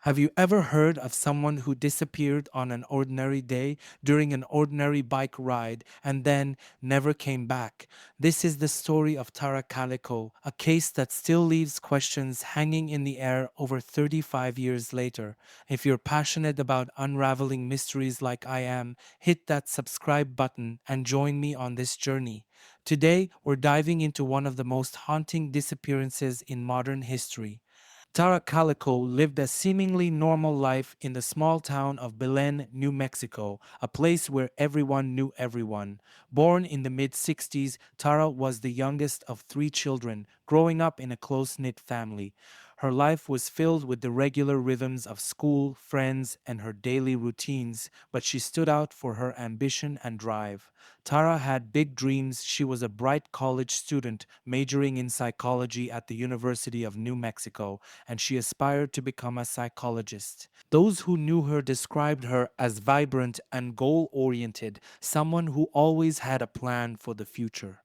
Have you ever heard of someone who disappeared on an ordinary day during an ordinary bike ride and then never came back? This is the story of Tara Calico, a case that still leaves questions hanging in the air over 35 years later. If you're passionate about unraveling mysteries like I am, hit that subscribe button and join me on this journey. Today, we're diving into one of the most haunting disappearances in modern history. Tara Calico lived a seemingly normal life in the small town of Belen, New Mexico, a place where everyone knew everyone. Born in the mid-60s, Tara was the youngest of three children, growing up in a close-knit family. Her life was filled with the regular rhythms of school, friends, and her daily routines, but she stood out for her ambition and drive. Tara had big dreams. She was a bright college student, majoring in psychology at the University of New Mexico, and she aspired to become a psychologist. Those who knew her described her as vibrant and goal oriented, someone who always had a plan for the future.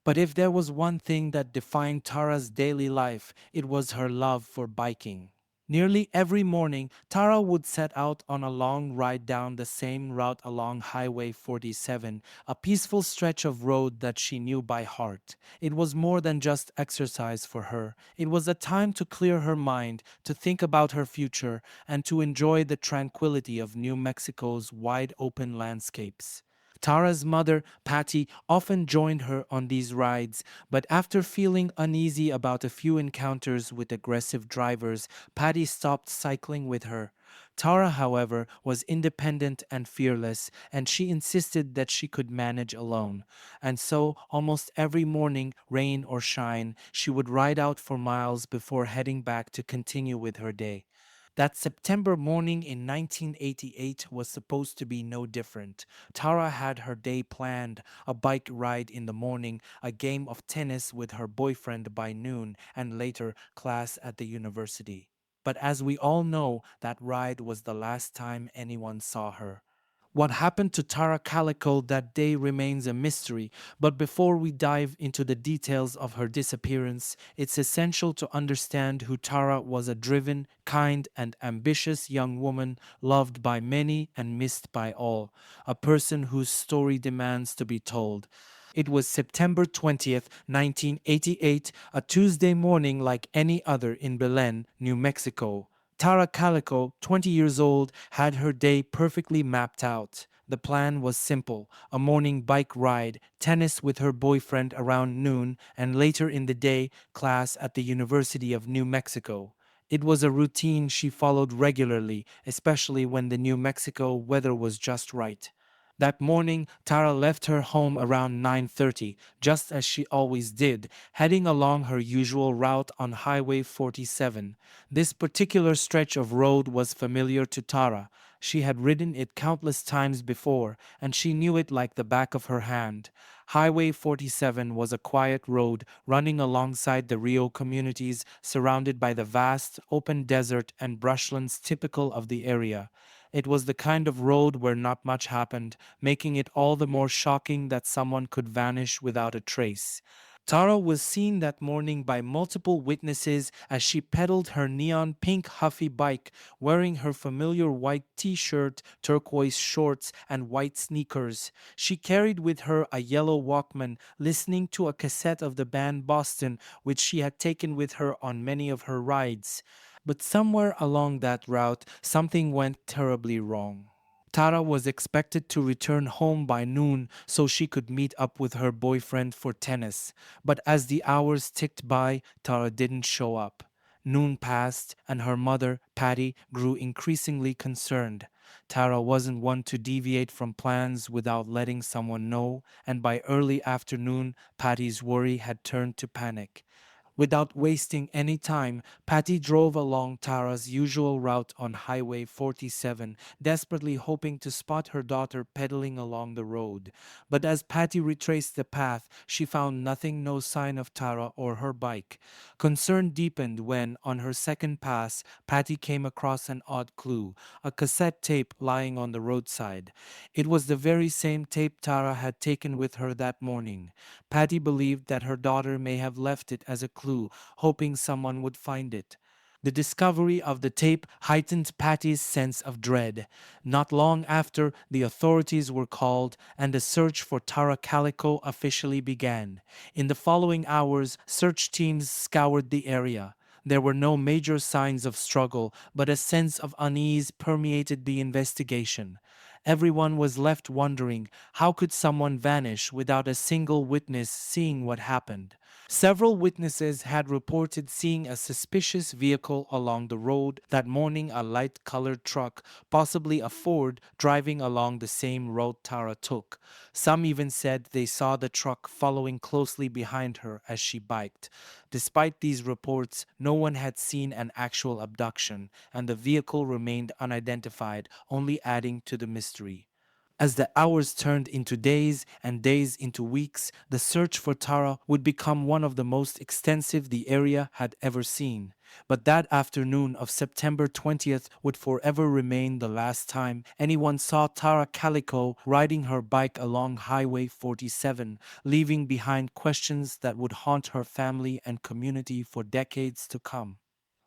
But if there was one thing that defined Tara's daily life, it was her love for biking. Nearly every morning, Tara would set out on a long ride down the same route along Highway 47, a peaceful stretch of road that she knew by heart. It was more than just exercise for her. It was a time to clear her mind, to think about her future, and to enjoy the tranquility of New Mexico's wide open landscapes. Tara's mother, Patty, often joined her on these rides, but after feeling uneasy about a few encounters with aggressive drivers, Patty stopped cycling with her. Tara, however, was independent and fearless, and she insisted that she could manage alone. And so, almost every morning, rain or shine, she would ride out for miles before heading back to continue with her day. That September morning in 1988 was supposed to be no different. Tara had her day planned, a bike ride in the morning, a game of tennis with her boyfriend by noon, and later class at the university. But as we all know, that ride was the last time anyone saw her. What happened to Tara Calico that day remains a mystery, but before we dive into the details of her disappearance, it's essential to understand who Tara was: a driven, kind, and ambitious young woman, loved by many and missed by all, a person whose story demands to be told. It was September 20th, 1988, a Tuesday morning like any other in Belen, New Mexico. Tara Calico, 20 years old, had her day perfectly mapped out. The plan was simple: a morning bike ride, tennis with her boyfriend around noon, and later in the day, class at the University of New Mexico. It was a routine she followed regularly, especially when the New Mexico weather was just right. That morning, Tara left her home around 9:30, just as she always did, heading along her usual route on Highway 47. This particular stretch of road was familiar to Tara. She had ridden it countless times before, and she knew it like the back of her hand. Highway 47 was a quiet road running alongside the Rio communities, surrounded by the vast, open desert and brushlands typical of the area. It was the kind of road where not much happened, making it all the more shocking that someone could vanish without a trace. Tara was seen that morning by multiple witnesses as she pedaled her neon pink Huffy bike, wearing her familiar white t-shirt, turquoise shorts, and white sneakers. She carried with her a yellow Walkman, listening to a cassette of the band Boston, which she had taken with her on many of her rides. But somewhere along that route, something went terribly wrong. Tara was expected to return home by noon so she could meet up with her boyfriend for tennis. But as the hours ticked by, Tara didn't show up. Noon passed, and her mother, Patty, grew increasingly concerned. Tara wasn't one to deviate from plans without letting someone know, and by early afternoon, Patty's worry had turned to panic. Without wasting any time, Patty drove along Tara's usual route on Highway 47, desperately hoping to spot her daughter pedaling along the road. But as Patty retraced the path, she found nothing, no sign of Tara or her bike. Concern deepened when, on her second pass, Patty came across an odd clue: a cassette tape lying on the roadside. It was the very same tape Tara had taken with her that morning. Patty believed that her daughter may have left it as a clue, hoping someone would find it. The discovery of the tape heightened Patty's sense of dread. Not long after, the authorities were called and the search for Tara Calico officially began. In the following hours, search teams scoured the area. There were no major signs of struggle, but a sense of unease permeated the investigation. Everyone was left wondering, how could someone vanish without a single witness seeing what happened? Several witnesses had reported seeing a suspicious vehicle along the road that morning, a light colored truck, possibly a Ford, driving along the same road Tara took. Some even said they saw the truck following closely behind her as she biked. Despite these reports, no one had seen an actual abduction, and the vehicle remained unidentified, only adding to the mystery. As the hours turned into days and days into weeks, the search for Tara would become one of the most extensive the area had ever seen. But that afternoon of September 20th would forever remain the last time anyone saw Tara Calico riding her bike along Highway 47, leaving behind questions that would haunt her family and community for decades to come.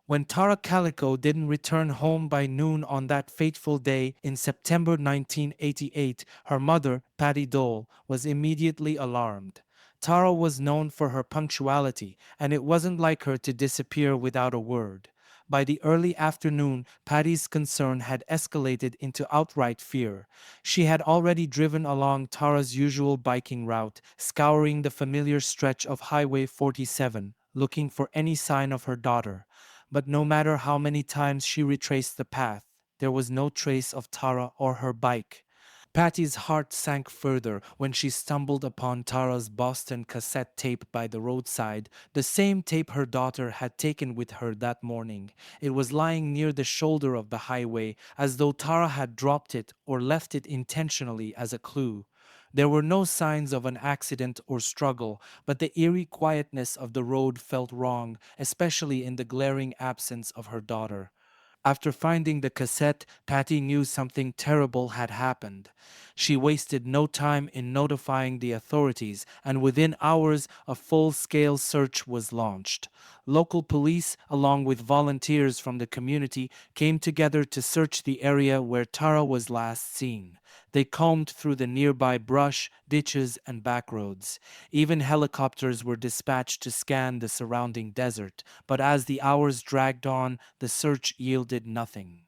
When Tara Calico didn't return home by noon on that fateful day in September 1988, her mother, Patty Dole, was immediately alarmed. Tara was known for her punctuality, and it wasn't like her to disappear without a word. By the early afternoon, Patty's concern had escalated into outright fear. She had already driven along Tara's usual biking route, scouring the familiar stretch of Highway 47, looking for any sign of her daughter. But no matter how many times she retraced the path, there was no trace of Tara or her bike. Patty's heart sank further when she stumbled upon Tara's Boston cassette tape by the roadside, the same tape her daughter had taken with her that morning. It was lying near the shoulder of the highway, as though Tara had dropped it or left it intentionally as a clue. There were no signs of an accident or struggle, but the eerie quietness of the road felt wrong, especially in the glaring absence of her daughter. After finding the cassette, Patty knew something terrible had happened. She wasted no time in notifying the authorities, and within hours, a full scale search was launched. Local police, along with volunteers from the community, came together to search the area where Tara was last seen. They combed through the nearby brush, ditches, and back roads. Even helicopters were dispatched to scan the surrounding desert, but as the hours dragged on, the search yielded nothing.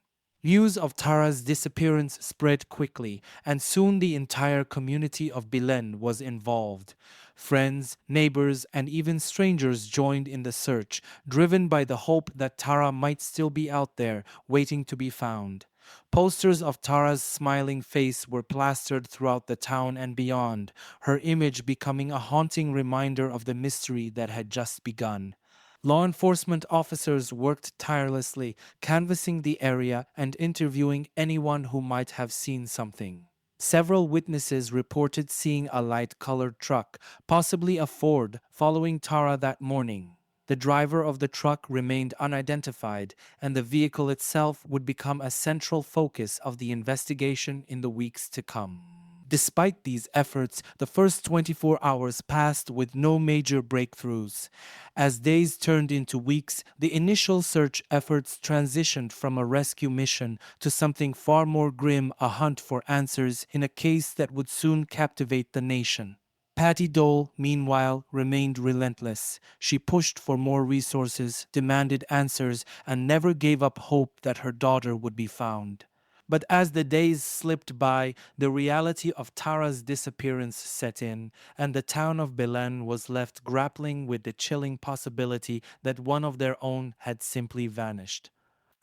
News of Tara's disappearance spread quickly, and soon the entire community of Belen was involved. Friends, neighbors, and even strangers joined in the search, driven by the hope that Tara might still be out there, waiting to be found. Posters of Tara's smiling face were plastered throughout the town and beyond, her image becoming a haunting reminder of the mystery that had just begun. Law enforcement officers worked tirelessly, canvassing the area and interviewing anyone who might have seen something. Several witnesses reported seeing a light colored truck, possibly a Ford, following Tara that morning. The driver of the truck remained unidentified, and the vehicle itself would become a central focus of the investigation in the weeks to come. Despite these efforts, the first 24 hours passed with no major breakthroughs. As days turned into weeks, the initial search efforts transitioned from a rescue mission to something far more grim, a hunt for answers in a case that would soon captivate the nation. Patty Dole, meanwhile, remained relentless. She pushed for more resources, demanded answers, and never gave up hope that her daughter would be found. But as the days slipped by, the reality of Tara's disappearance set in, and the town of Belen was left grappling with the chilling possibility that one of their own had simply vanished.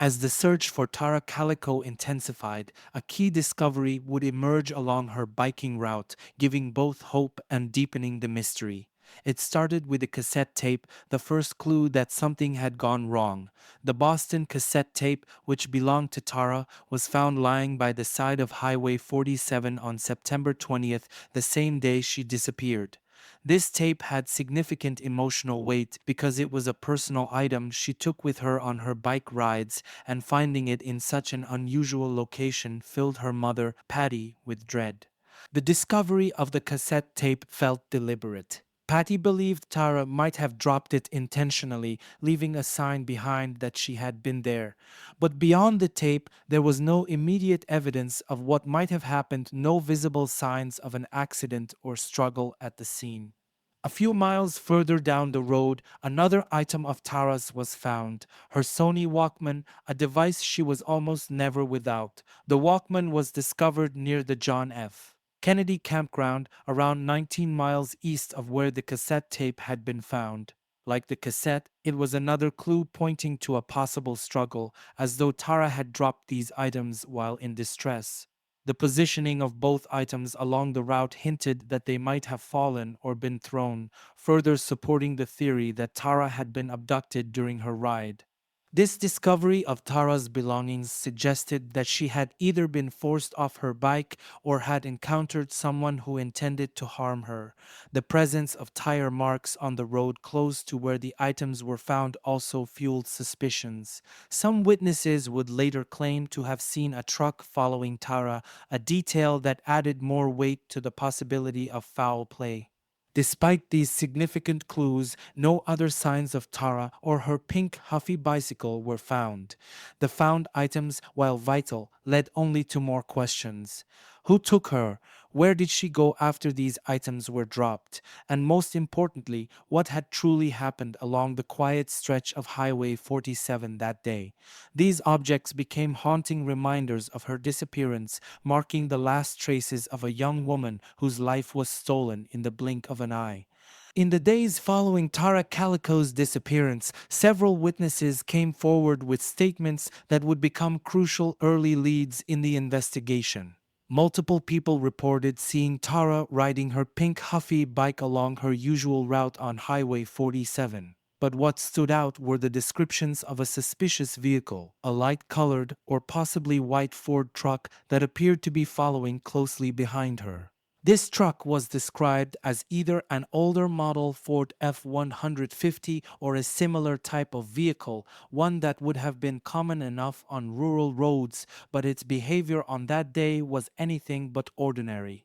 As the search for Tara Calico intensified, a key discovery would emerge along her biking route, giving both hope and deepening the mystery. It started with a cassette tape, the first clue that something had gone wrong. The Boston cassette tape, which belonged to Tara, was found lying by the side of Highway 47 on September 20th, the same day she disappeared. This tape had significant emotional weight because it was a personal item she took with her on her bike rides, and finding it in such an unusual location filled her mother, Patty, with dread. The discovery of the cassette tape felt deliberate. Patty believed Tara might have dropped it intentionally, leaving a sign behind that she had been there. But beyond the tape, there was no immediate evidence of what might have happened, no visible signs of an accident or struggle at the scene. A few miles further down the road, another item of Tara's was found, her Sony Walkman, a device she was almost never without. The Walkman was discovered near the John F. Kennedy campground, around 19 miles east of where the cassette tape had been found. Like the cassette, it was another clue pointing to a possible struggle, as though Tara had dropped these items while in distress. The positioning of both items along the route hinted that they might have fallen or been thrown, further supporting the theory that Tara had been abducted during her ride. This discovery of Tara's belongings suggested that she had either been forced off her bike or had encountered someone who intended to harm her. The presence of tire marks on the road close to where the items were found also fueled suspicions. Some witnesses would later claim to have seen a truck following Tara, a detail that added more weight to the possibility of foul play. Despite these significant clues, no other signs of Tara or her pink Huffy bicycle were found. The found items, while vital, led only to more questions. Who took her? Where did she go after these items were dropped? And most importantly, what had truly happened along the quiet stretch of Highway 47 that day? These objects became haunting reminders of her disappearance, marking the last traces of a young woman whose life was stolen in the blink of an eye. In the days following Tara Calico's disappearance, several witnesses came forward with statements that would become crucial early leads in the investigation. Multiple people reported seeing Tara riding her pink Huffy bike along her usual route on Highway 47. But what stood out were the descriptions of a suspicious vehicle, a light-colored or possibly white Ford truck that appeared to be following closely behind her. This truck was described as either an older model Ford F-150 or a similar type of vehicle, one that would have been common enough on rural roads, but its behavior on that day was anything but ordinary.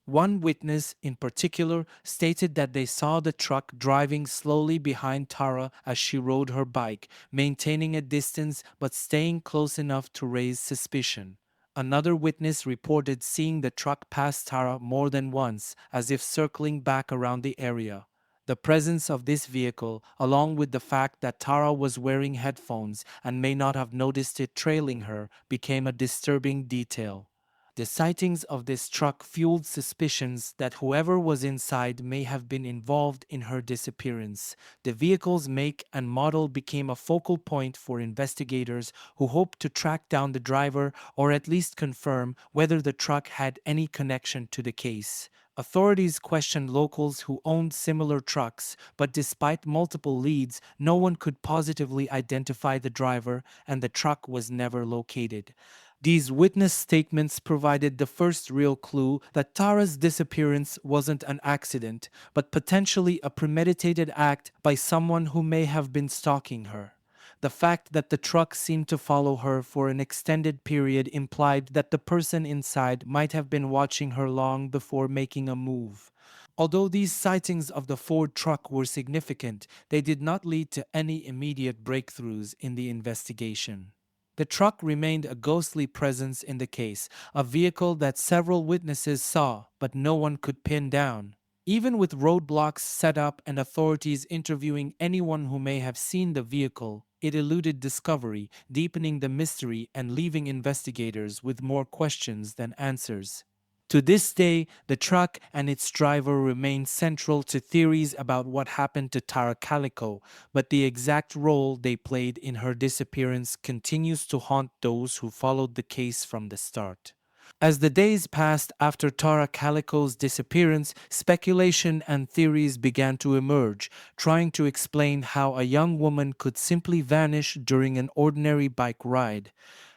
One witness, in particular, stated that they saw the truck driving slowly behind Tara as she rode her bike, maintaining a distance but staying close enough to raise suspicion. Another witness reported seeing the truck pass Tara more than once, as if circling back around the area. The presence of this vehicle, along with the fact that Tara was wearing headphones and may not have noticed it trailing her, became a disturbing detail. The sightings of this truck fueled suspicions that whoever was inside may have been involved in her disappearance. The vehicle's make and model became a focal point for investigators who hoped to track down the driver or at least confirm whether the truck had any connection to the case. Authorities questioned locals who owned similar trucks, but despite multiple leads, no one could positively identify the driver, and the truck was never located. These witness statements provided the first real clue that Tara's disappearance wasn't an accident, but potentially a premeditated act by someone who may have been stalking her. The fact that the truck seemed to follow her for an extended period implied that the person inside might have been watching her long before making a move. Although these sightings of the Ford truck were significant, they did not lead to any immediate breakthroughs in the investigation. The truck remained a ghostly presence in the case, a vehicle that several witnesses saw but no one could pin down. Even with roadblocks set up and authorities interviewing anyone who may have seen the vehicle, it eluded discovery, deepening the mystery and leaving investigators with more questions than answers. To this day, the truck and its driver remain central to theories about what happened to Tara Calico, but the exact role they played in her disappearance continues to haunt those who followed the case from the start. As the days passed after Tara Calico's disappearance, speculation and theories began to emerge, trying to explain how a young woman could simply vanish during an ordinary bike ride.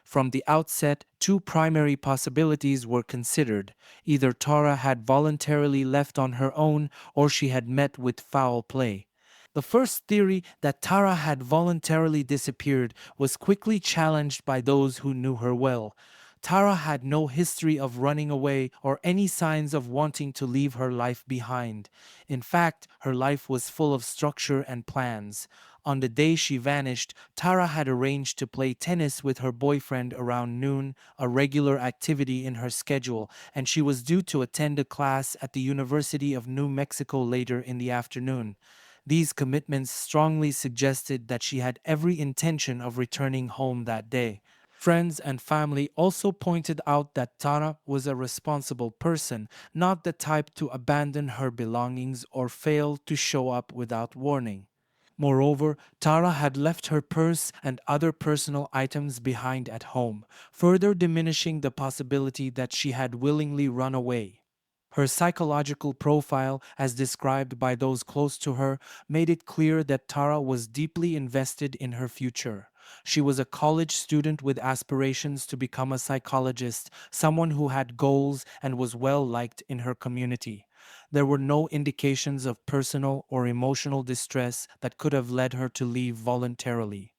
From the outset, two primary possibilities were considered. Either Tara had voluntarily left on her own, or she had met with foul play. The first theory, that Tara had voluntarily disappeared, was quickly challenged by those who knew her well. Tara had no history of running away or any signs of wanting to leave her life behind. In fact, her life was full of structure and plans. On the day she vanished, Tara had arranged to play tennis with her boyfriend around noon, a regular activity in her schedule, and she was due to attend a class at the University of New Mexico later in the afternoon. These commitments strongly suggested that she had every intention of returning home that day. Friends and family also pointed out that Tara was a responsible person, not the type to abandon her belongings or fail to show up without warning. Moreover, Tara had left her purse and other personal items behind at home, further diminishing the possibility that she had willingly run away. Her psychological profile, as described by those close to her, made it clear that Tara was deeply invested in her future. She was a college student with aspirations to become a psychologist, someone who had goals and was well liked in her community. There were no indications of personal or emotional distress that could have led her to leave voluntarily.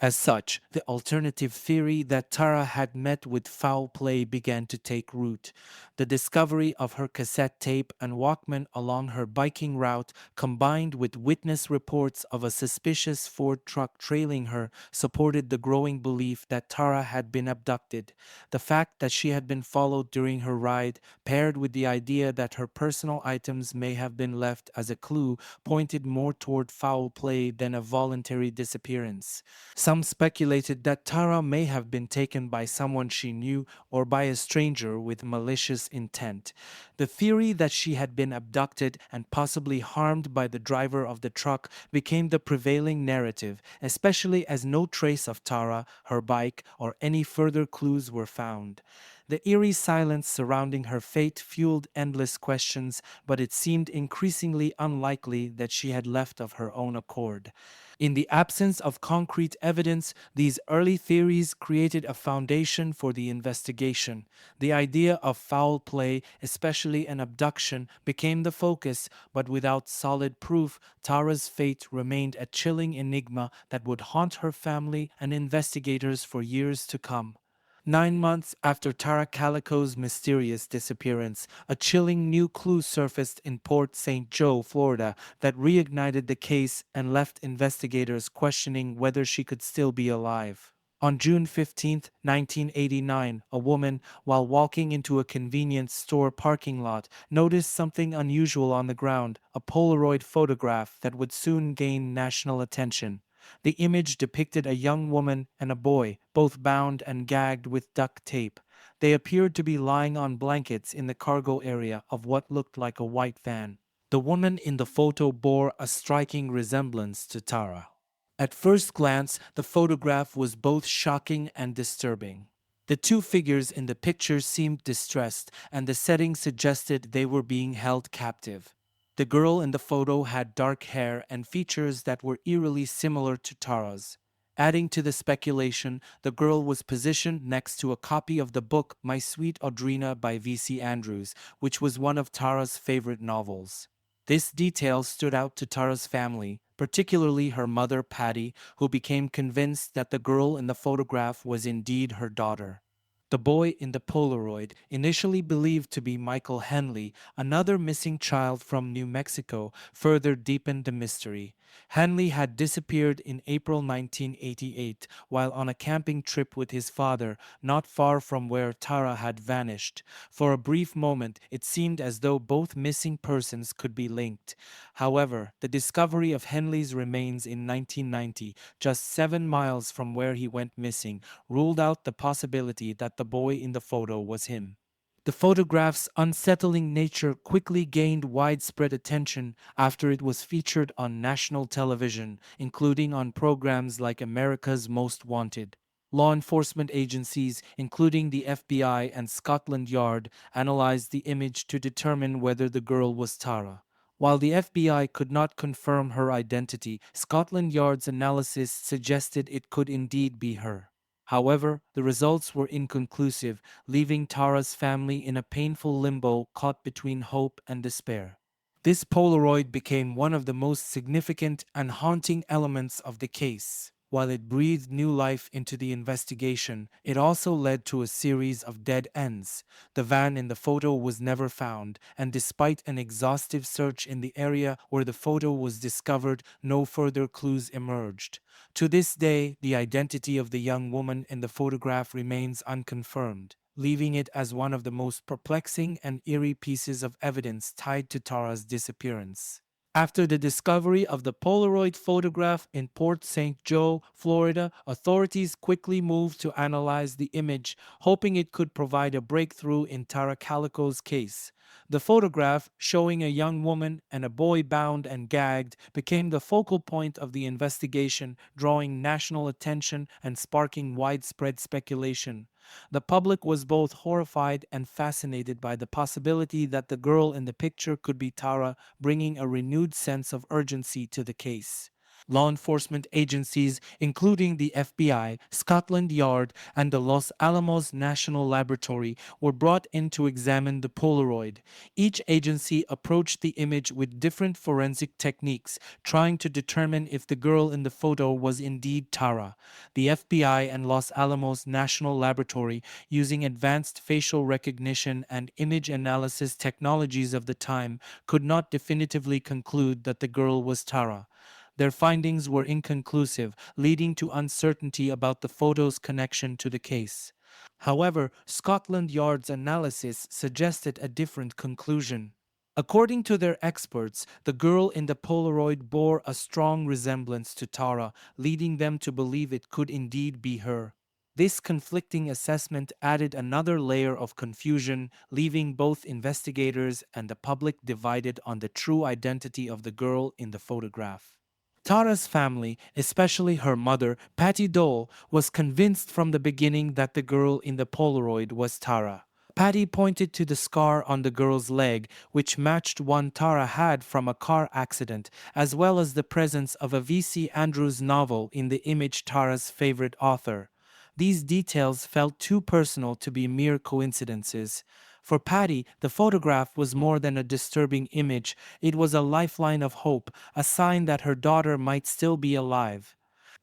As such, the alternative theory that Tara had met with foul play began to take root. The discovery of her cassette tape and Walkman along her biking route, combined with witness reports of a suspicious Ford truck trailing her, supported the growing belief that Tara had been abducted. The fact that she had been followed during her ride, paired with the idea that her personal items may have been left as a clue, pointed more toward foul play than a voluntary disappearance. Some speculated that Tara may have been taken by someone she knew or by a stranger with malicious intent. The theory that she had been abducted and possibly harmed by the driver of the truck became the prevailing narrative, especially as no trace of Tara, her bike, or any further clues were found. The eerie silence surrounding her fate fueled endless questions, but it seemed increasingly unlikely that she had left of her own accord. In the absence of concrete evidence, these early theories created a foundation for the investigation. The idea of foul play, especially an abduction, became the focus, but without solid proof, Tara's fate remained a chilling enigma that would haunt her family and investigators for years to come. 9 months after Tara Calico's mysterious disappearance, a chilling new clue surfaced in Port St. Joe, Florida, that reignited the case and left investigators questioning whether she could still be alive. On June 15, 1989, a woman, while walking into a convenience store parking lot, noticed something unusual on the ground, a Polaroid photograph that would soon gain national attention. The image depicted a young woman and a boy, both bound and gagged with duct tape. They appeared to be lying on blankets in the cargo area of what looked like a white van. The woman in the photo bore a striking resemblance to Tara. At first glance, the photograph was both shocking and disturbing. The two figures in the picture seemed distressed, and the setting suggested they were being held captive. The girl in the photo had dark hair and features that were eerily similar to Tara's. Adding to the speculation, the girl was positioned next to a copy of the book My Sweet Audrina by V.C. Andrews, which was one of Tara's favorite novels. This detail stood out to Tara's family, particularly her mother Patty, who became convinced that the girl in the photograph was indeed her daughter. The boy in the Polaroid, initially believed to be Michael Henley, another missing child from New Mexico, further deepened the mystery. Henley had disappeared in April 1988 while on a camping trip with his father, not far from where Tara had vanished. For a brief moment, it seemed as though both missing persons could be linked. However, the discovery of Henley's remains in 1990, just 7 miles from where he went missing, ruled out the possibility that the boy in the photo was him. The photograph's unsettling nature quickly gained widespread attention after it was featured on national television, including on programs like America's Most Wanted. Law enforcement agencies, including the FBI and Scotland Yard, analyzed the image to determine whether the girl was Tara. While the FBI could not confirm her identity, Scotland Yard's analysis suggested it could indeed be her. However, the results were inconclusive, leaving Tara's family in a painful limbo caught between hope and despair. This Polaroid became one of the most significant and haunting elements of the case. While it breathed new life into the investigation, it also led to a series of dead ends. The van in the photo was never found, and despite an exhaustive search in the area where the photo was discovered, no further clues emerged. To this day, the identity of the young woman in the photograph remains unconfirmed, leaving it as one of the most perplexing and eerie pieces of evidence tied to Tara's disappearance. After the discovery of the Polaroid photograph in Port St. Joe, Florida, authorities quickly moved to analyze the image, hoping it could provide a breakthrough in Tara Calico's case. The photograph, showing a young woman and a boy bound and gagged, became the focal point of the investigation, drawing national attention and sparking widespread speculation. The public was both horrified and fascinated by the possibility that the girl in the picture could be Tara, bringing a renewed sense of urgency to the case. Law enforcement agencies, including the FBI, Scotland Yard, and the Los Alamos National Laboratory, were brought in to examine the Polaroid. Each agency approached the image with different forensic techniques, trying to determine if the girl in the photo was indeed Tara. The FBI and Los Alamos National Laboratory, using advanced facial recognition and image analysis technologies of the time, could not definitively conclude that the girl was Tara. Their findings were inconclusive, leading to uncertainty about the photo's connection to the case. However, Scotland Yard's analysis suggested a different conclusion. According to their experts, the girl in the Polaroid bore a strong resemblance to Tara, leading them to believe it could indeed be her. This conflicting assessment added another layer of confusion, leaving both investigators and the public divided on the true identity of the girl in the photograph. Tara's family, especially her mother, Patty Dole, was convinced from the beginning that the girl in the Polaroid was Tara. Patty pointed to the scar on the girl's leg, which matched one Tara had from a car accident, as well as the presence of a V.C. Andrews novel in the image Tara's favorite author. These details felt too personal to be mere coincidences. For Patty, the photograph was more than a disturbing image, it was a lifeline of hope, a sign that her daughter might still be alive.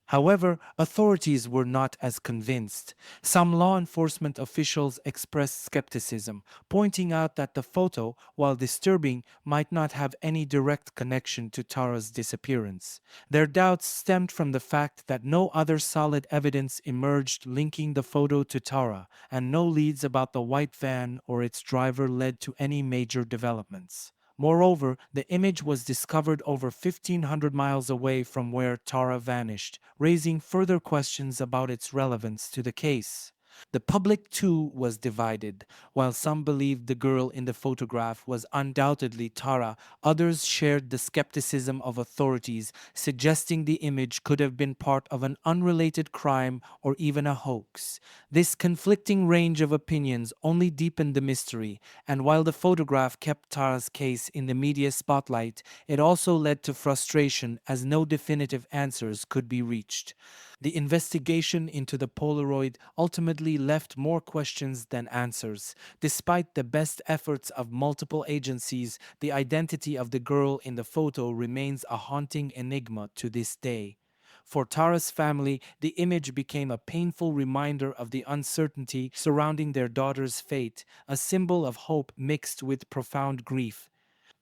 However, authorities were not as convinced. Some law enforcement officials expressed skepticism, pointing out that the photo, while disturbing, might not have any direct connection to Tara's disappearance. Their doubts stemmed from the fact that no other solid evidence emerged linking the photo to Tara, and no leads about the white van or its driver led to any major developments. Moreover, the image was discovered over 1,500 miles away from where Tara vanished, raising further questions about its relevance to the case. The public, too, was divided. While some believed the girl in the photograph was undoubtedly Tara, others shared the skepticism of authorities, suggesting the image could have been part of an unrelated crime or even a hoax. This conflicting range of opinions only deepened the mystery, and while the photograph kept Tara's case in the media spotlight, it also led to frustration as no definitive answers could be reached. The investigation into the Polaroid ultimately left more questions than answers. Despite the best efforts of multiple agencies, the identity of the girl in the photo remains a haunting enigma to this day. For Tara's family, the image became a painful reminder of the uncertainty surrounding their daughter's fate, a symbol of hope mixed with profound grief.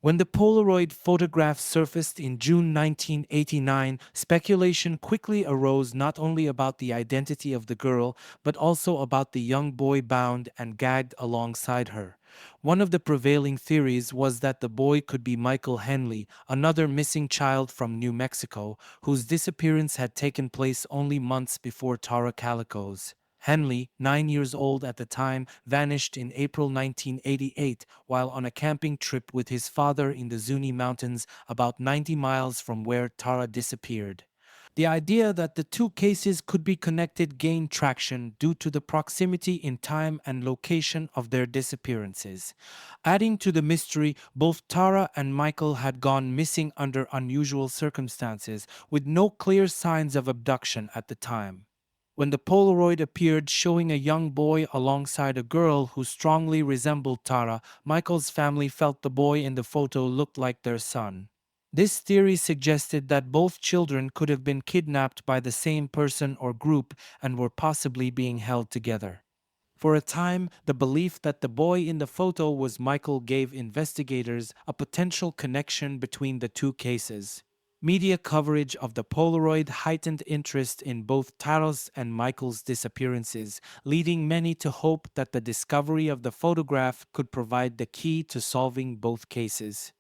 When the Polaroid photograph surfaced in June 1989, speculation quickly arose not only about the identity of the girl, but also about the young boy bound and gagged alongside her. One of the prevailing theories was that the boy could be Michael Henley, another missing child from New Mexico, whose disappearance had taken place only months before Tara Calico's. Henley, 9 years old at the time, vanished in April 1988 while on a camping trip with his father in the Zuni Mountains, about 90 miles from where Tara disappeared. The idea that the two cases could be connected gained traction due to the proximity in time and location of their disappearances. Adding to the mystery, both Tara and Michael had gone missing under unusual circumstances, with no clear signs of abduction at the time. When the Polaroid appeared showing a young boy alongside a girl who strongly resembled Tara, Michael's family felt the boy in the photo looked like their son. This theory suggested that both children could have been kidnapped by the same person or group and were possibly being held together. For a time, the belief that the boy in the photo was Michael gave investigators a potential connection between the two cases. Media coverage of the Polaroid heightened interest in both Taros and Michael's disappearances, leading many to hope that the discovery of the photograph could provide the key to solving both cases.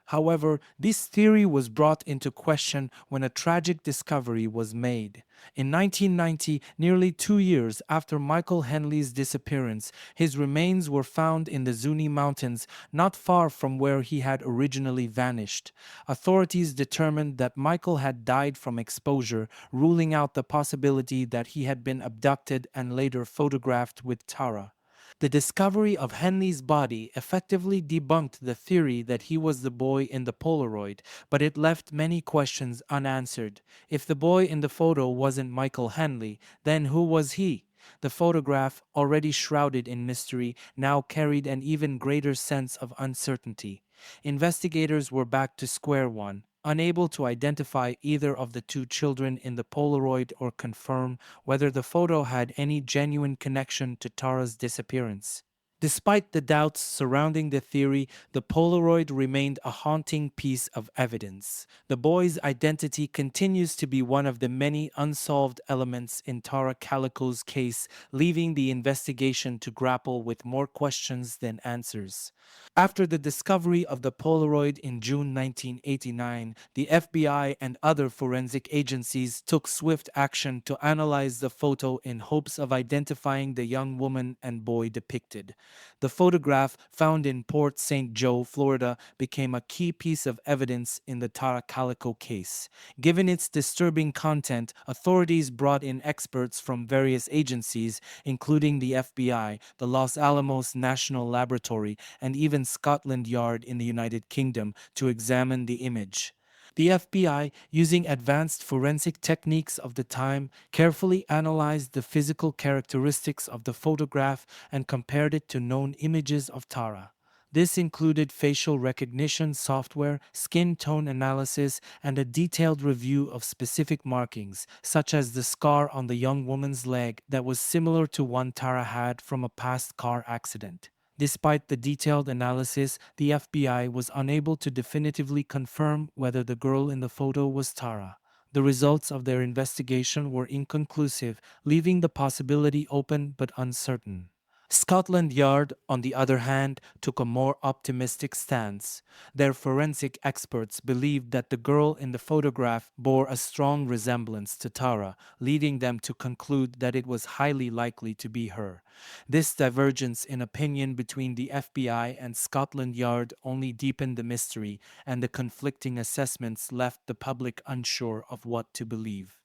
However, this theory was brought into question when a tragic discovery was made. In 1990, nearly 2 years after Michael Henley's disappearance, his remains were found in the Zuni Mountains, not far from where he had originally vanished. Authorities determined that Michael had died from exposure, ruling out the possibility that he had been abducted and later photographed with Tara. The discovery of Henley's body effectively debunked the theory that he was the boy in the Polaroid, but it left many questions unanswered. If the boy in the photo wasn't Michael Henley, then who was he? The photograph, already shrouded in mystery, now carried an even greater sense of uncertainty. Investigators were back to square one, unable to identify either of the two children in the Polaroid or confirm whether the photo had any genuine connection to Tara's disappearance. Despite the doubts surrounding the theory, the Polaroid remained a haunting piece of evidence. The boy's identity continues to be one of the many unsolved elements in Tara Calico's case, leaving the investigation to grapple with more questions than answers. After the discovery of the Polaroid in June 1989, the FBI and other forensic agencies took swift action to analyze the photo in hopes of identifying the young woman and boy depicted. The photograph, found in Port St. Joe, Florida, became a key piece of evidence in the Tara Calico case. Given its disturbing content, authorities brought in experts from various agencies, including the FBI, the Los Alamos National Laboratory, and even Scotland Yard in the United Kingdom, to examine the image. The FBI, using advanced forensic techniques of the time, carefully analyzed the physical characteristics of the photograph and compared it to known images of Tara. This included facial recognition software, skin tone analysis, and a detailed review of specific markings, such as the scar on the young woman's leg that was similar to one Tara had from a past car accident. Despite the detailed analysis, the FBI was unable to definitively confirm whether the girl in the photo was Tara. The results of their investigation were inconclusive, leaving the possibility open but uncertain. Scotland Yard, on the other hand, took a more optimistic stance. Their forensic experts believed that the girl in the photograph bore a strong resemblance to Tara, leading them to conclude that it was highly likely to be her. This divergence in opinion between the FBI and Scotland Yard only deepened the mystery, and the conflicting assessments left the public unsure of what to believe.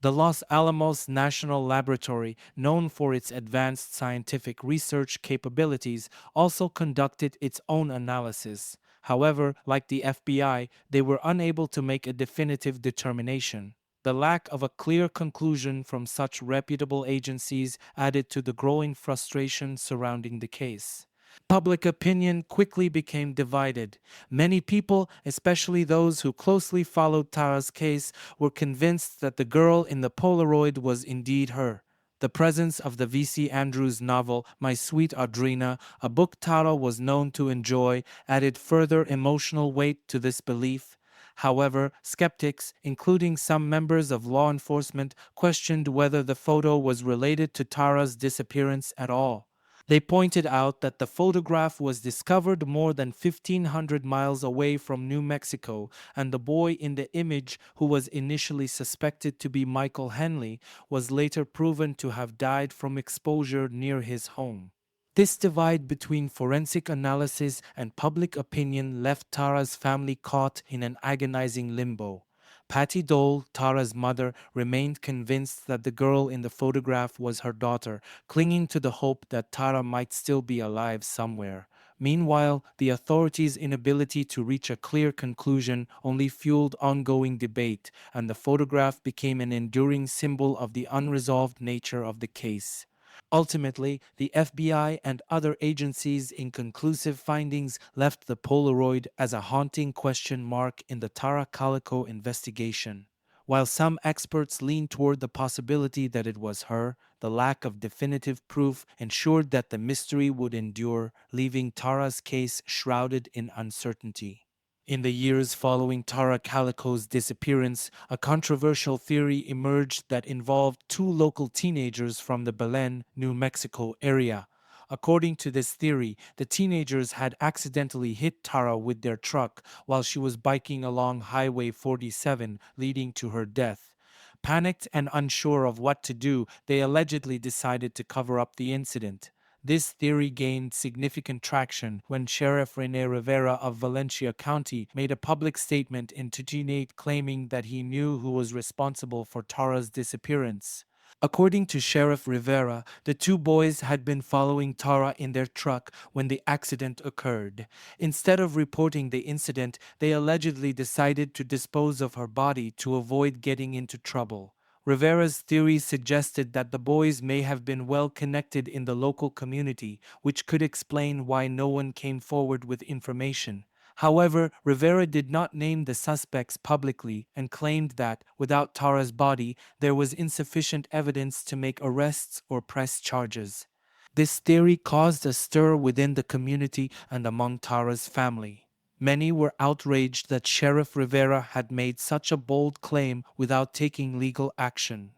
The Los Alamos National Laboratory, known for its advanced scientific research capabilities, also conducted its own analysis. However, like the FBI, they were unable to make a definitive determination. The lack of a clear conclusion from such reputable agencies added to the growing frustration surrounding the case. Public opinion quickly became divided. Many people, especially those who closely followed Tara's case, were convinced that the girl in the Polaroid was indeed her. The presence of the V.C. Andrews novel, My Sweet Audrina, a book Tara was known to enjoy, added further emotional weight to this belief. However, skeptics, including some members of law enforcement, questioned whether the photo was related to Tara's disappearance at all. They pointed out that the photograph was discovered more than 1,500 miles away from New Mexico, and the boy in the image, who was initially suspected to be Michael Henley, was later proven to have died from exposure near his home. This divide between forensic analysis and public opinion left Tara's family caught in an agonizing limbo. Patty Dole, Tara's mother, remained convinced that the girl in the photograph was her daughter, clinging to the hope that Tara might still be alive somewhere. Meanwhile, the authorities' inability to reach a clear conclusion only fueled ongoing debate, and the photograph became an enduring symbol of the unresolved nature of the case. Ultimately, the FBI and other agencies' inconclusive findings left the Polaroid as a haunting question mark in the Tara Calico investigation. While some experts lean toward the possibility that it was her, the lack of definitive proof ensured that the mystery would endure, leaving Tara's case shrouded in uncertainty. In the years following Tara Calico's disappearance, a controversial theory emerged that involved two local teenagers from the Belen, New Mexico area. According to this theory, the teenagers had accidentally hit Tara with their truck while she was biking along Highway 47, leading to her death. Panicked and unsure of what to do, they allegedly decided to cover up the incident. This theory gained significant traction when Sheriff René Rivera of Valencia County made a public statement in 2008 claiming that he knew who was responsible for Tara's disappearance. According to Sheriff Rivera, the two boys had been following Tara in their truck when the accident occurred. Instead of reporting the incident, they allegedly decided to dispose of her body to avoid getting into trouble. Rivera's theory suggested that the boys may have been well connected in the local community, which could explain why no one came forward with information. However, Rivera did not name the suspects publicly and claimed that, without Tara's body, there was insufficient evidence to make arrests or press charges. This theory caused a stir within the community and among Tara's family. Many were outraged that Sheriff Rivera had made such a bold claim without taking legal action.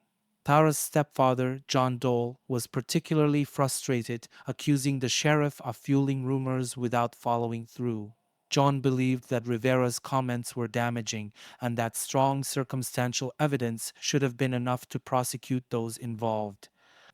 Tara's stepfather, John Dole, was particularly frustrated, accusing the sheriff of fueling rumors without following through. John believed that Rivera's comments were damaging and that strong circumstantial evidence should have been enough to prosecute those involved.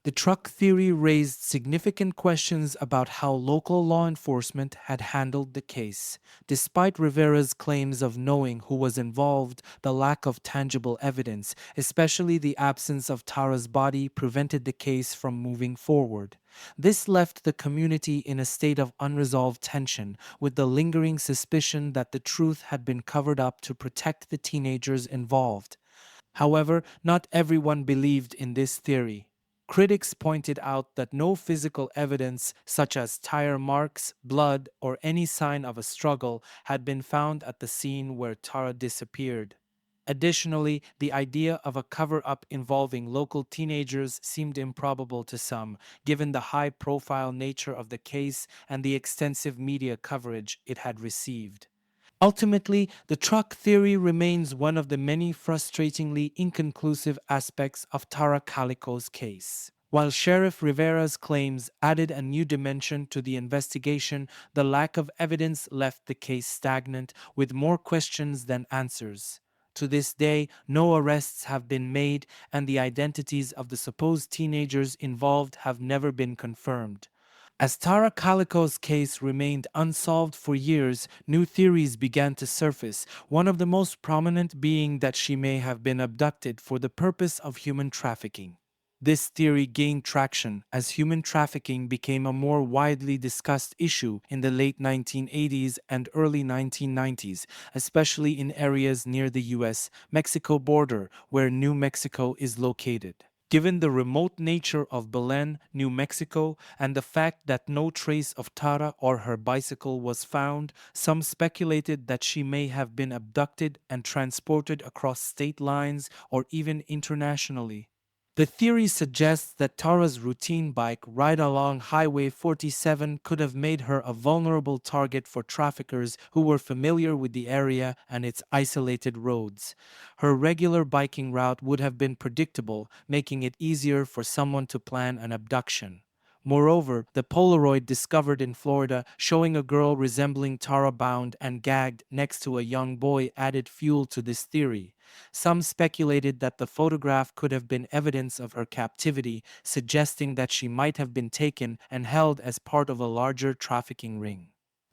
The truck theory raised significant questions about how local law enforcement had handled the case. Despite Rivera's claims of knowing who was involved, the lack of tangible evidence, especially the absence of Tara's body, prevented the case from moving forward. This left the community in a state of unresolved tension, with the lingering suspicion that the truth had been covered up to protect the teenagers involved. However, not everyone believed in this theory. Critics pointed out that no physical evidence, such as tire marks, blood, or any sign of a struggle, had been found at the scene where Tara disappeared. Additionally, the idea of a cover up involving local teenagers seemed improbable to some, given the high profile nature of the case and the extensive media coverage it had received. Ultimately, the truck theory remains one of the many frustratingly inconclusive aspects of Tara Calico's case. While Sheriff Rivera's claims added a new dimension to the investigation, the lack of evidence left the case stagnant, with more questions than answers. To this day, no arrests have been made, and the identities of the supposed teenagers involved have never been confirmed. As Tara Calico's case remained unsolved for years, new theories began to surface, one of the most prominent being that she may have been abducted for the purpose of human trafficking. This theory gained traction as human trafficking became a more widely discussed issue in the late 1980s and early 1990s, especially in areas near the US-Mexico border where New Mexico is located. Given the remote nature of Belen, New Mexico, and the fact that no trace of Tara or her bicycle was found, some speculated that she may have been abducted and transported across state lines or even internationally. The theory suggests that Tara's routine bike ride along Highway 47 could have made her a vulnerable target for traffickers who were familiar with the area and its isolated roads. Her regular biking route would have been predictable, making it easier for someone to plan an abduction. Moreover, the Polaroid discovered in Florida showing a girl resembling Tara bound and gagged next to a young boy added fuel to this theory. Some speculated that the photograph could have been evidence of her captivity, suggesting that she might have been taken and held as part of a larger trafficking ring.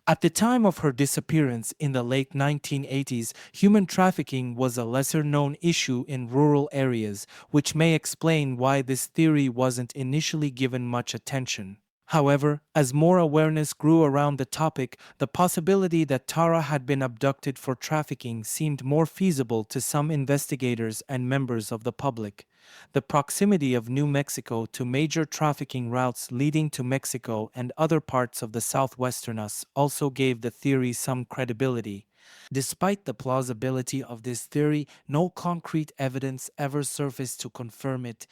At the time of her disappearance in the late 1980s, human trafficking was a lesser-known issue in rural areas, which may explain why this theory wasn't initially given much attention. However, as more awareness grew around the topic, the possibility that Tara had been abducted for trafficking seemed more feasible to some investigators and members of the public. The proximity of New Mexico to major trafficking routes leading to Mexico and other parts of the southwestern US also gave the theory some credibility. Despite the plausibility of this theory, no concrete evidence ever surfaced to confirm it.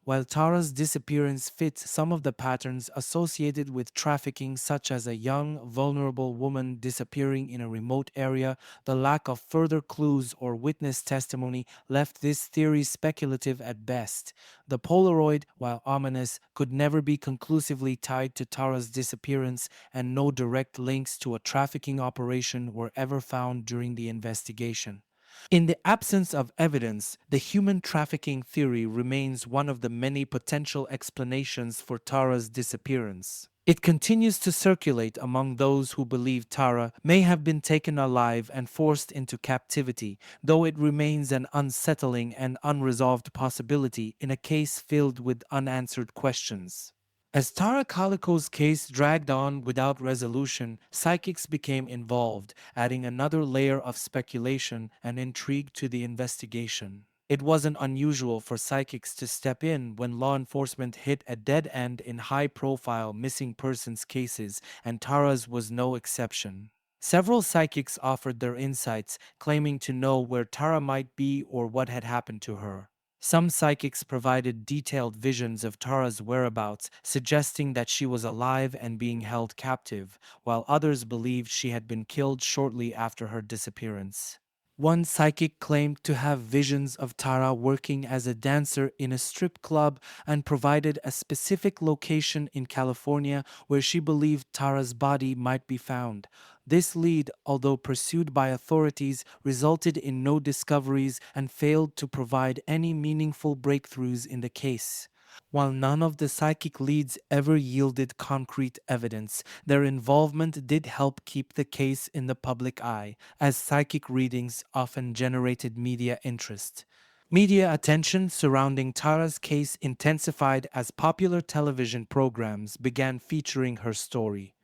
While Tara's disappearance fits some of the patterns associated with trafficking, such as a young, vulnerable woman disappearing in a remote area, the lack of further clues or witness testimony left this theory speculative at best. The Polaroid, while ominous, could never be conclusively tied to Tara's disappearance, and no direct links to a trafficking operation were ever found during the investigation. In the absence of evidence, the human trafficking theory remains one of the many potential explanations for Tara's disappearance. It continues to circulate among those who believe Tara may have been taken alive and forced into captivity, though it remains an unsettling and unresolved possibility in a case filled with unanswered questions. As Tara Calico's case dragged on without resolution, psychics became involved, adding another layer of speculation and intrigue to the investigation. It wasn't unusual for psychics to step in when law enforcement hit a dead end in high profile missing persons cases, and Tara's was no exception. Several psychics offered their insights, claiming to know where Tara might be or what had happened to her. Some psychics provided detailed visions of Tara's whereabouts, suggesting that she was alive and being held captive, while others believed she had been killed shortly after her disappearance. One psychic claimed to have visions of Tara working as a dancer in a strip club and provided a specific location in California where she believed Tara's body might be found. This lead, although pursued by authorities, resulted in no discoveries and failed to provide any meaningful breakthroughs in the case. While none of the psychic leads ever yielded concrete evidence, their involvement did help keep the case in the public eye, as psychic readings often generated media interest. Media attention surrounding Tara's case intensified as popular television programs began featuring her story.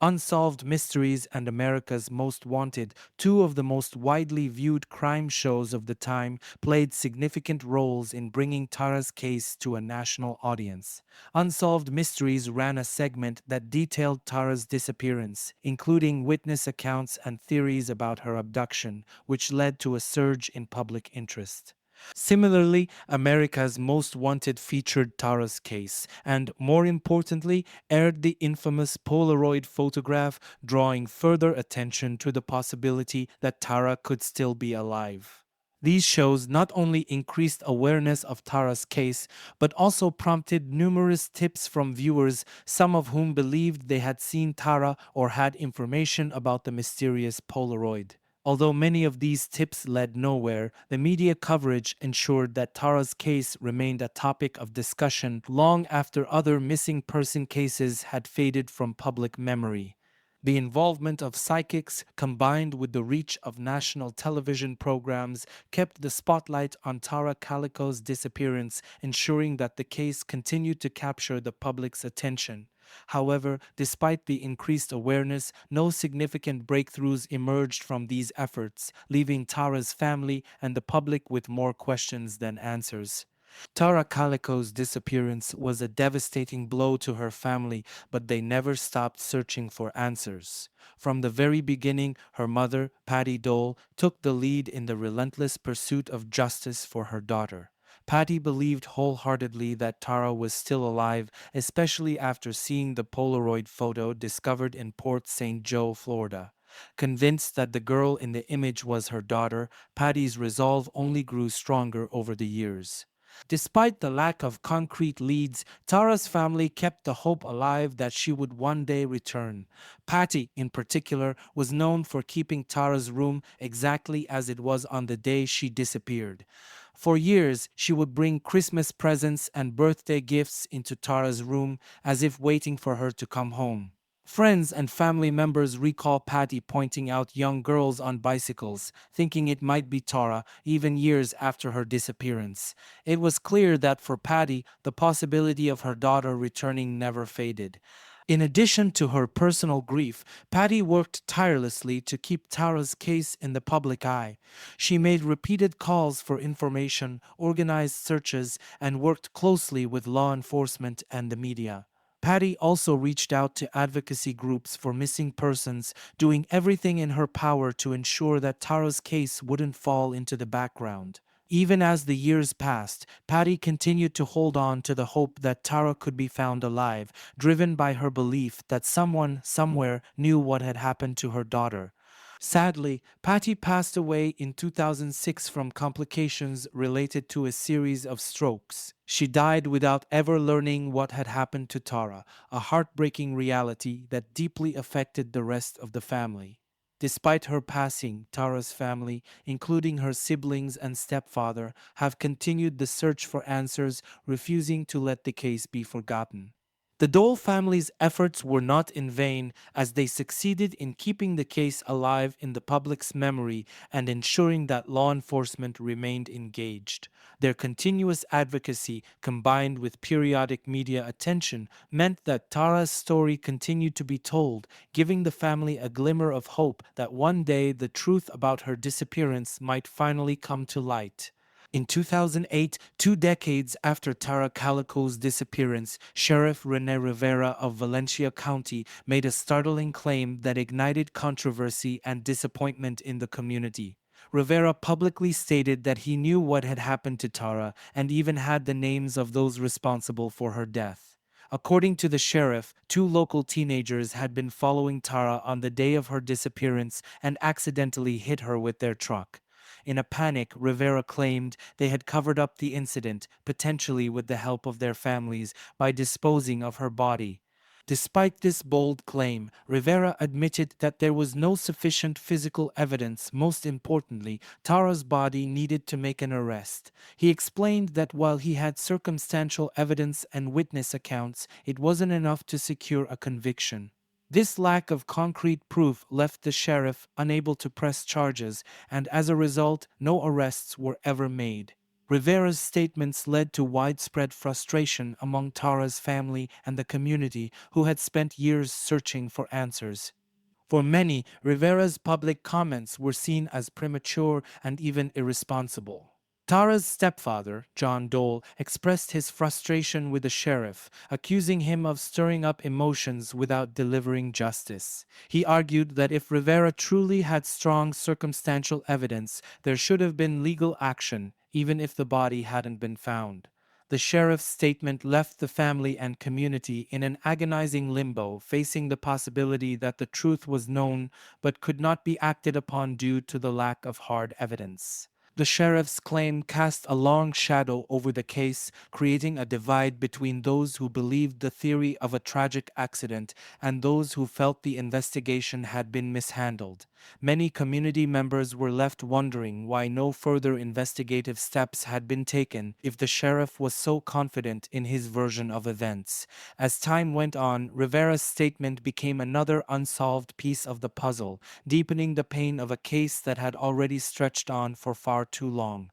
Unsolved Mysteries and America's Most Wanted, two of the most widely viewed crime shows of the time, played significant roles in bringing Tara's case to a national audience. Unsolved Mysteries ran a segment that detailed Tara's disappearance, including witness accounts and theories about her abduction, which led to a surge in public interest. Similarly, America's Most Wanted featured Tara's case and, more importantly, aired the infamous Polaroid photograph, drawing further attention to the possibility that Tara could still be alive. These shows not only increased awareness of Tara's case, but also prompted numerous tips from viewers, some of whom believed they had seen Tara or had information about the mysterious Polaroid. Although many of these tips led nowhere, the media coverage ensured that Tara's case remained a topic of discussion long after other missing person cases had faded from public memory. The involvement of psychics, combined with the reach of national television programs, kept the spotlight on Tara Calico's disappearance, ensuring that the case continued to capture the public's attention. However, despite the increased awareness, no significant breakthroughs emerged from these efforts, leaving Tara's family and the public with more questions than answers. Tara Calico's disappearance was a devastating blow to her family, but they never stopped searching for answers. From the very beginning, her mother, Patty Dole, took the lead in the relentless pursuit of justice for her daughter. Patty believed wholeheartedly that Tara was still alive, especially after seeing the Polaroid photo discovered in Port St. Joe, Florida. Convinced that the girl in the image was her daughter, Patty's resolve only grew stronger over the years. Despite the lack of concrete leads, Tara's family kept the hope alive that she would one day return. Patty, in particular, was known for keeping Tara's room exactly as it was on the day she disappeared. For years, she would bring Christmas presents and birthday gifts into Tara's room as if waiting for her to come home. Friends and family members recall Patty pointing out young girls on bicycles, thinking it might be Tara, even years after her disappearance. It was clear that for Patty, the possibility of her daughter returning never faded. In addition to her personal grief, Patty worked tirelessly to keep Tara's case in the public eye. She made repeated calls for information, organized searches, and worked closely with law enforcement and the media. Patty also reached out to advocacy groups for missing persons, doing everything in her power to ensure that Tara's case wouldn't fall into the background. Even as the years passed, Patty continued to hold on to the hope that Tara could be found alive, driven by her belief that someone, somewhere, knew what had happened to her daughter. Sadly, Patty passed away in 2006 from complications related to a series of strokes. She died without ever learning what had happened to Tara, a heartbreaking reality that deeply affected the rest of the family. Despite her passing, Tara's family, including her siblings and stepfather, have continued the search for answers, refusing to let the case be forgotten. The Dole family's efforts were not in vain, as they succeeded in keeping the case alive in the public's memory and ensuring that law enforcement remained engaged. Their continuous advocacy, combined with periodic media attention, meant that Tara's story continued to be told, giving the family a glimmer of hope that one day the truth about her disappearance might finally come to light. In 2008, 2 decades after Tara Calico's disappearance, Sheriff Rene Rivera of Valencia County made a startling claim that ignited controversy and disappointment in the community. Rivera publicly stated that he knew what had happened to Tara and even had the names of those responsible for her death. According to the sheriff, 2 local teenagers had been following Tara on the day of her disappearance and accidentally hit her with their truck. In a panic, Rivera claimed they had covered up the incident, potentially with the help of their families, by disposing of her body. Despite this bold claim, Rivera admitted that there was no sufficient physical evidence. Most importantly, Tara's body needed to make an arrest. He explained that while he had circumstantial evidence and witness accounts, it wasn't enough to secure a conviction. This lack of concrete proof left the sheriff unable to press charges, and as a result, no arrests were ever made. Rivera's statements led to widespread frustration among Tara's family and the community, who had spent years searching for answers. For many, Rivera's public comments were seen as premature and even irresponsible. Tara's stepfather, John Dole, expressed his frustration with the sheriff, accusing him of stirring up emotions without delivering justice. He argued that if Rivera truly had strong circumstantial evidence, there should have been legal action, even if the body hadn't been found. The sheriff's statement left the family and community in an agonizing limbo, facing the possibility that the truth was known but could not be acted upon due to the lack of hard evidence. The sheriff's claim cast a long shadow over the case, creating a divide between those who believed the theory of a tragic accident and those who felt the investigation had been mishandled. Many community members were left wondering why no further investigative steps had been taken if the sheriff was so confident in his version of events. As time went on, Rivera's statement became another unsolved piece of the puzzle, deepening the pain of a case that had already stretched on for far too long.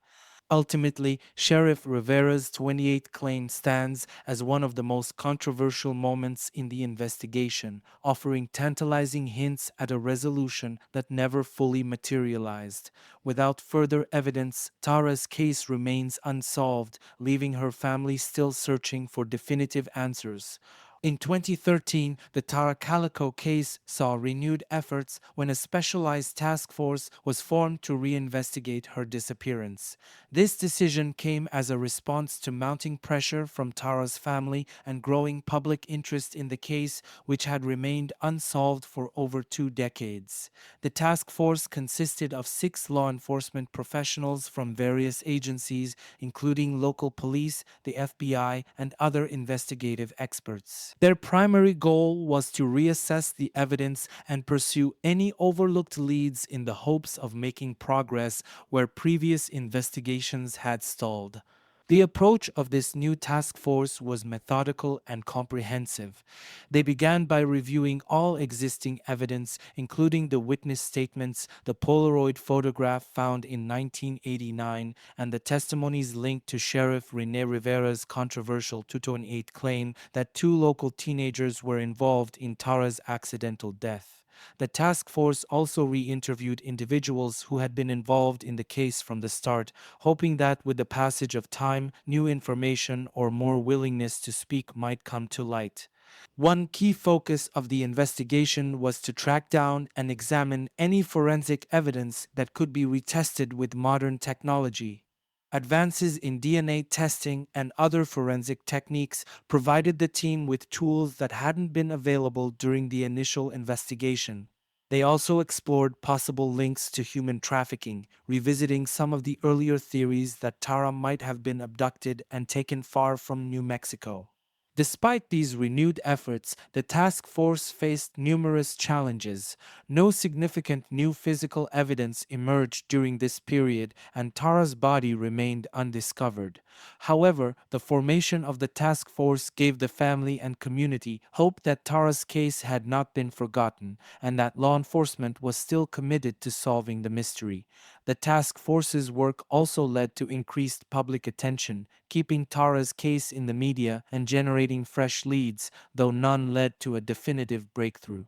Ultimately, Sheriff Rivera's 28th claim stands as one of the most controversial moments in the investigation, offering tantalizing hints at a resolution that never fully materialized. Without further evidence, Tara's case remains unsolved, leaving her family still searching for definitive answers. In 2013, the Tara Calico case saw renewed efforts when a specialized task force was formed to reinvestigate her disappearance. This decision came as a response to mounting pressure from Tara's family and growing public interest in the case, which had remained unsolved for over 2 decades. The task force consisted of 6 law enforcement professionals from various agencies, including local police, the FBI, and other investigative experts. Their primary goal was to reassess the evidence and pursue any overlooked leads in the hopes of making progress where previous investigations had stalled. The approach of this new task force was methodical and comprehensive. They began by reviewing all existing evidence, including the witness statements, the Polaroid photograph found in 1989, and the testimonies linked to Sheriff Rene Rivera's controversial 2008 claim that two local teenagers were involved in Tara's accidental death. The task force also re interviewed individuals who had been involved in the case from the start, hoping that with the passage of time, new information or more willingness to speak might come to light. One key focus of the investigation was to track down and examine any forensic evidence that could be retested with modern technology. Advances in DNA testing and other forensic techniques provided the team with tools that hadn't been available during the initial investigation. They also explored possible links to human trafficking, revisiting some of the earlier theories that Tara might have been abducted and taken far from New Mexico. Despite these renewed efforts, the task force faced numerous challenges. No significant new physical evidence emerged during this period, and Tara's body remained undiscovered. However, the formation of the task force gave the family and community hope that Tara's case had not been forgotten and that law enforcement was still committed to solving the mystery. The task force's work also led to increased public attention, keeping Tara's case in the media and generating fresh leads, though none led to a definitive breakthrough.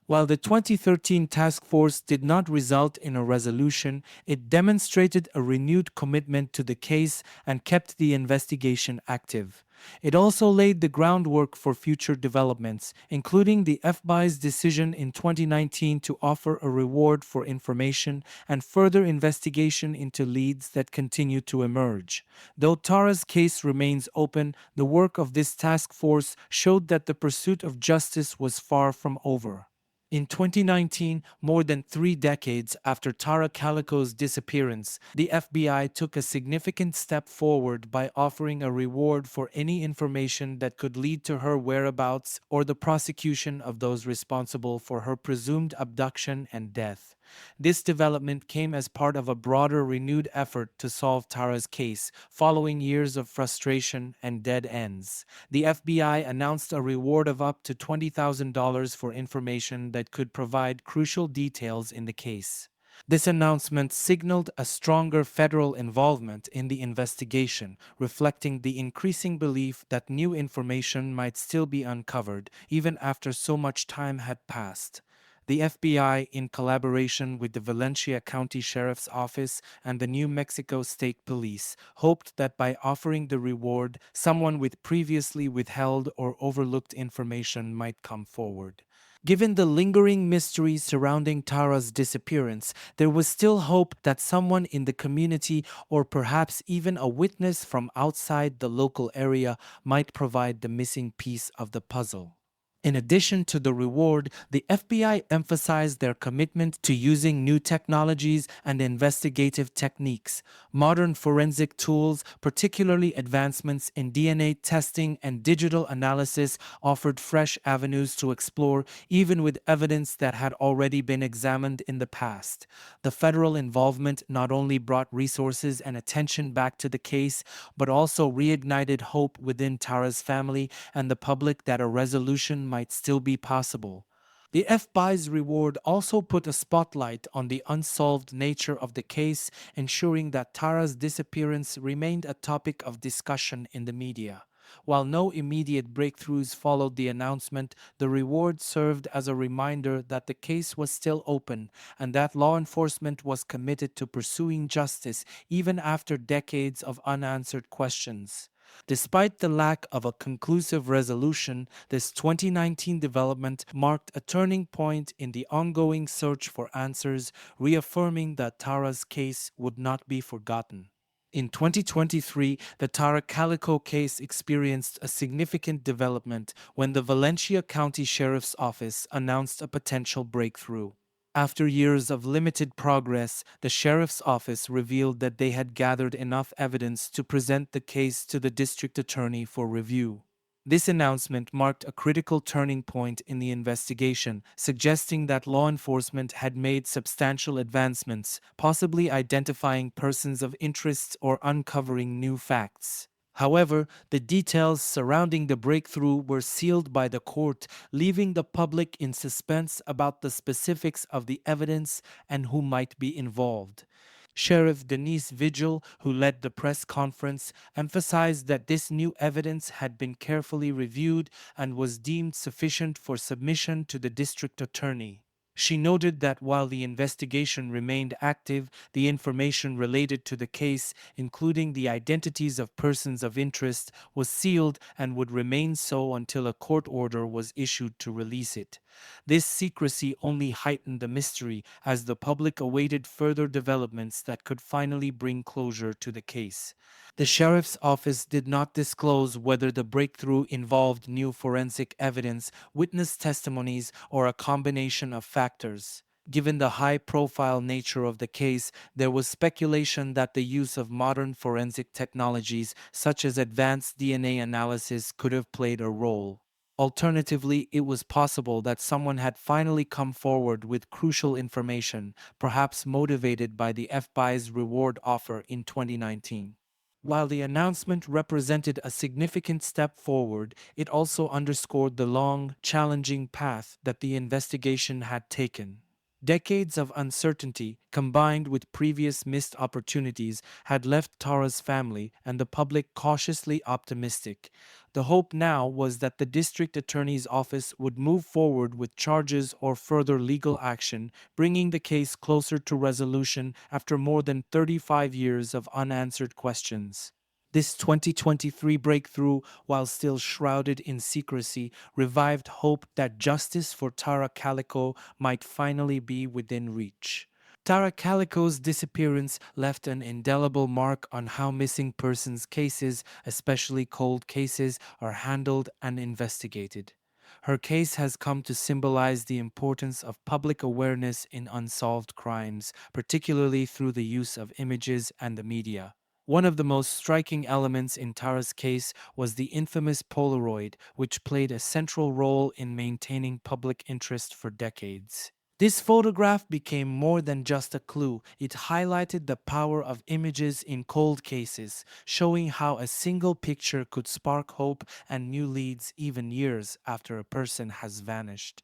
While the 2013 task force did not result in a resolution, it demonstrated a renewed commitment to the case and kept the investigation active. It also laid the groundwork for future developments, including the FBI's decision in 2019 to offer a reward for information and further investigation into leads that continue to emerge. Though Tara's case remains open, the work of this task force showed that the pursuit of justice was far from over. In 2019, more than 3 decades after Tara Calico's disappearance, the FBI took a significant step forward by offering a reward for any information that could lead to her whereabouts or the prosecution of those responsible for her presumed abduction and death. This development came as part of a broader, renewed effort to solve Tara's case, following years of frustration and dead ends. The FBI announced a reward of up to $20,000 for information that could provide crucial details in the case. This announcement signaled a stronger federal involvement in the investigation, reflecting the increasing belief that new information might still be uncovered even after so much time had passed. The FBI, in collaboration with the Valencia County Sheriff's Office and the New Mexico State Police, hoped that by offering the reward, someone with previously withheld or overlooked information might come forward. Given the lingering mystery surrounding Tara's disappearance, there was still hope that someone in the community or perhaps even a witness from outside the local area might provide the missing piece of the puzzle. In addition to the reward, the FBI emphasized their commitment to using new technologies and investigative techniques. Modern forensic tools, particularly advancements in DNA testing and digital analysis, offered fresh avenues to explore, even with evidence that had already been examined in the past. The federal involvement not only brought resources and attention back to the case, but also reignited hope within Tara's family and the public that a resolution might still be possible. The FBI's reward also put a spotlight on the unsolved nature of the case, ensuring that Tara's disappearance remained a topic of discussion in the media. While no immediate breakthroughs followed the announcement, the reward served as a reminder that the case was still open and that law enforcement was committed to pursuing justice even after decades of unanswered questions. Despite the lack of a conclusive resolution, this 2019 development marked a turning point in the ongoing search for answers, reaffirming that Tara's case would not be forgotten. In 2023, the Tara Calico case experienced a significant development when the Valencia County Sheriff's Office announced a potential breakthrough. After years of limited progress, the sheriff's office revealed that they had gathered enough evidence to present the case to the district attorney for review. This announcement marked a critical turning point in the investigation, suggesting that law enforcement had made substantial advancements, possibly identifying persons of interest or uncovering new facts. However, the details surrounding the breakthrough were sealed by the court, leaving the public in suspense about the specifics of the evidence and who might be involved. Sheriff Denise Vigil, who led the press conference, emphasized that this new evidence had been carefully reviewed and was deemed sufficient for submission to the district attorney. She noted that while the investigation remained active, the information related to the case, including the identities of persons of interest, was sealed and would remain so until a court order was issued to release it. This secrecy only heightened the mystery as the public awaited further developments that could finally bring closure to the case. The sheriff's office did not disclose whether the breakthrough involved new forensic evidence, witness testimonies, or a combination of factors. Given the high profile nature of the case, there was speculation that the use of modern forensic technologies, such as advanced DNA analysis, could have played a role. Alternatively, it was possible that someone had finally come forward with crucial information, perhaps motivated by the FBI's reward offer in 2019. While the announcement represented a significant step forward, it also underscored the long, challenging path that the investigation had taken. Decades of uncertainty, combined with previous missed opportunities, had left Tara's family and the public cautiously optimistic. The hope now was that the district attorney's office would move forward with charges or further legal action, bringing the case closer to resolution after more than 35 years of unanswered questions. This 2023 breakthrough, while still shrouded in secrecy, revived hope that justice for Tara Calico might finally be within reach. Tara Calico's disappearance left an indelible mark on how missing persons cases, especially cold cases, are handled and investigated. Her case has come to symbolize the importance of public awareness in unsolved crimes, particularly through the use of images and the media. One of the most striking elements in Tara's case was the infamous Polaroid, which played a central role in maintaining public interest for decades. This photograph became more than just a clue. It highlighted the power of images in cold cases, showing how a single picture could spark hope and new leads even years after a person has vanished.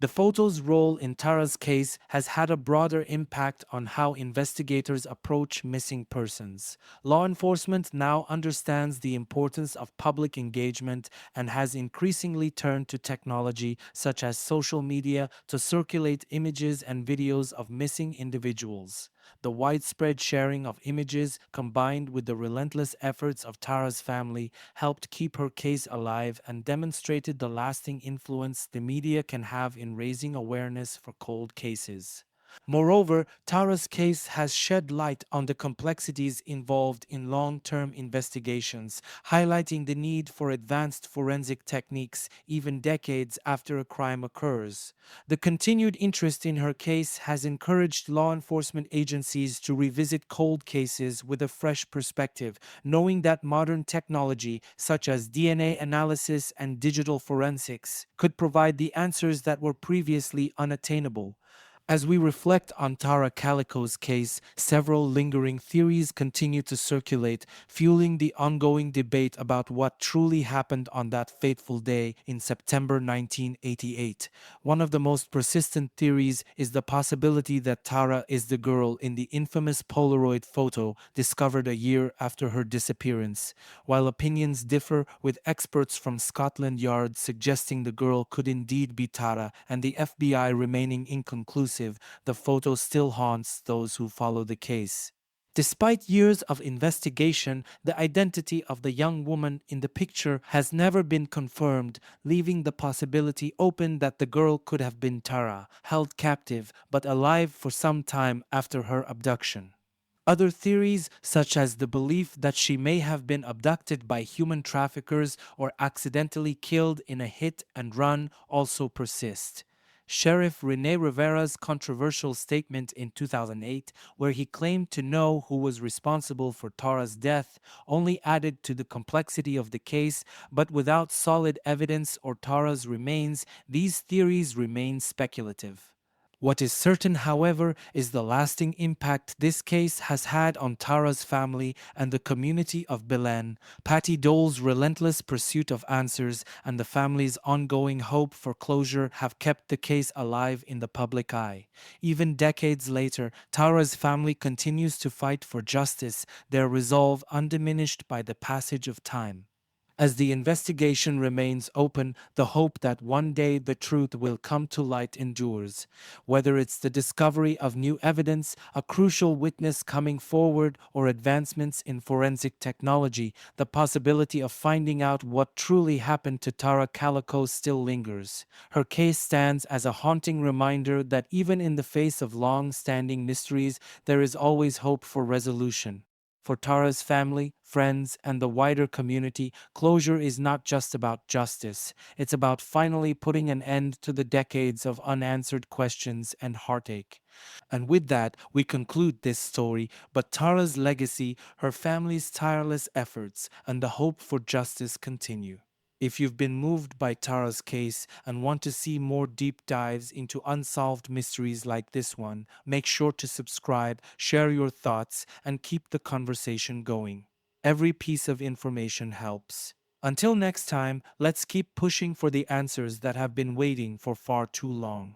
The photo's role in Tara's case has had a broader impact on how investigators approach missing persons. Law enforcement now understands the importance of public engagement and has increasingly turned to technology such as social media to circulate images and videos of missing individuals. The widespread sharing of images, combined with the relentless efforts of Tara's family, helped keep her case alive and demonstrated the lasting influence the media can have in raising awareness for cold cases. Moreover, Tara's case has shed light on the complexities involved in long-term investigations, highlighting the need for advanced forensic techniques even decades after a crime occurs. The continued interest in her case has encouraged law enforcement agencies to revisit cold cases with a fresh perspective, knowing that modern technology, such as DNA analysis and digital forensics, could provide the answers that were previously unattainable. As we reflect on Tara Calico's case, several lingering theories continue to circulate, fueling the ongoing debate about what truly happened on that fateful day in September 1988. One of the most persistent theories is the possibility that Tara is the girl in the infamous Polaroid photo discovered a year after her disappearance. While opinions differ, with experts from Scotland Yard suggesting the girl could indeed be Tara and the FBI remaining inconclusive, the photo still haunts those who follow the case. Despite years of investigation, the identity of the young woman in the picture has never been confirmed, leaving the possibility open that the girl could have been Tara, held captive but alive for some time after her abduction. Other theories, such as the belief that she may have been abducted by human traffickers or accidentally killed in a hit and run, also persist. Sheriff Rene Rivera's controversial statement in 2008, where he claimed to know who was responsible for Tara's death, only added to the complexity of the case, but without solid evidence or Tara's remains, these theories remain speculative. What is certain, however, is the lasting impact this case has had on Tara's family and the community of Belen. Patty Dole's relentless pursuit of answers and the family's ongoing hope for closure have kept the case alive in the public eye. Even decades later, Tara's family continues to fight for justice, their resolve undiminished by the passage of time. As the investigation remains open, the hope that one day the truth will come to light endures. Whether it's the discovery of new evidence, a crucial witness coming forward, or advancements in forensic technology, the possibility of finding out what truly happened to Tara Calico still lingers. Her case stands as a haunting reminder that even in the face of long-standing mysteries, there is always hope for resolution. For Tara's family, friends, and the wider community, closure is not just about justice. It's about finally putting an end to the decades of unanswered questions and heartache. And with that, we conclude this story, but Tara's legacy, her family's tireless efforts, and the hope for justice continue. If you've been moved by Tara's case and want to see more deep dives into unsolved mysteries like this one, make sure to subscribe, share your thoughts, and keep the conversation going. Every piece of information helps. Until next time, let's keep pushing for the answers that have been waiting for far too long.